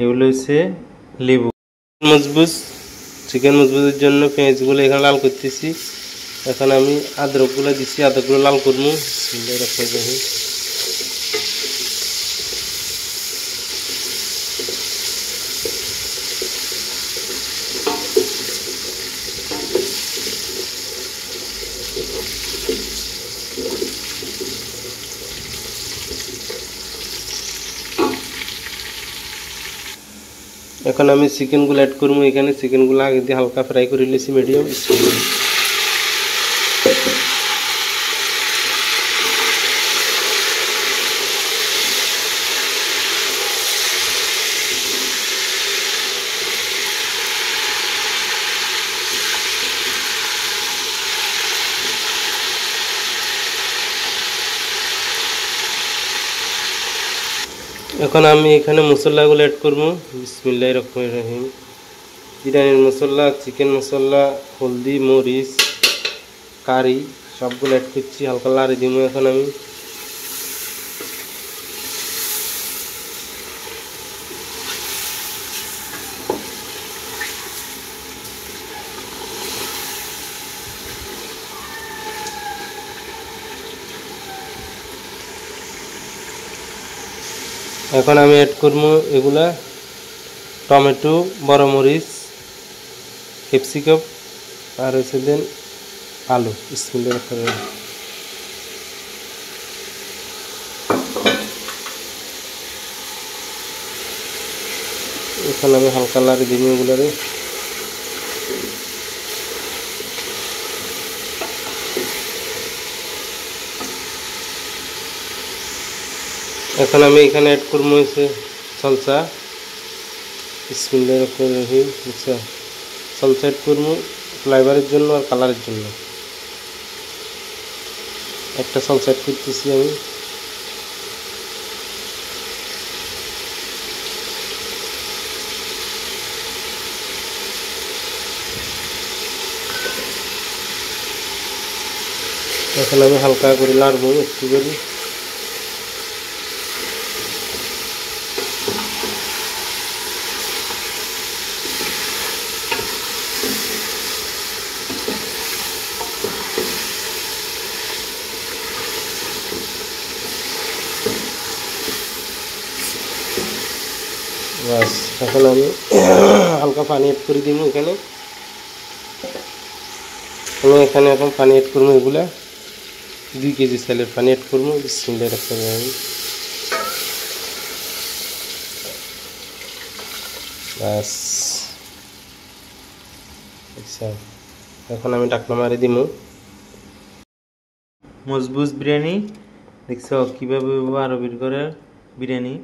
এগুলো হচ্ছে লেবু। মজবুত চিকেন মজবুতের জন্য পেঁয়াজগুলো এখানে লাল করতেছি। এখন আমি আদরকগুলো দিচ্ছি, আদরকগুলো লাল করবো। এখন আমি চিকেনগুলো অ্যাড করবো এখানে। চিকেনগুলো আগে দিয়ে হালকা ফ্রাই করে নিয়েছি মিডিয়াম। এখন আমি এখানে মশলাগুলো অ্যাড করবো। বিসমিল্লাহির রহমানির রহিম। বিরিয়ানির মশলা, চিকেন মশলা, হলদি, মরিচ, কারি সবগুলো অ্যাড করছি। হালকা লাড়ি দিব এখন আমি। এখন আমি অ্যাড করবো এগুলা টমেটো, বড় মরিচ, ক্যাপসিকাম আর হচ্ছে দেন আলু। বিসমিল্লাহির রহমানির রহিম। এখন আমি হালকা লাড়ি দিব এগুলারে। এখন আমি এখানে অ্যাড করবো হচ্ছে সলসা। বিসমিল্লাহির রহমানির রহিম। আচ্ছা, সলসা অ্যাড করবো ফ্লেভারের জন্য আর কালারের জন্য। একটা সলসা অ্যাড করতেছি আমি। এখন আমি হালকা করে লাড়বো একটু করে। বাস, এখন আমি হালকা পানি অ্যাড করে দিব এখানে। আমি এখানে এখন পানি অ্যাড করবো এগুলা 2 কেজি চালের পানি অ্যাড করবো। বিসমিল্লাহির রহমানির রহিম। বাস, আচ্ছা, এখন আমি ঢাকনা মারি দিব। মজবুত বিরিয়ানি দেখছো কিভাবে আরবির করে বিরিয়ানি।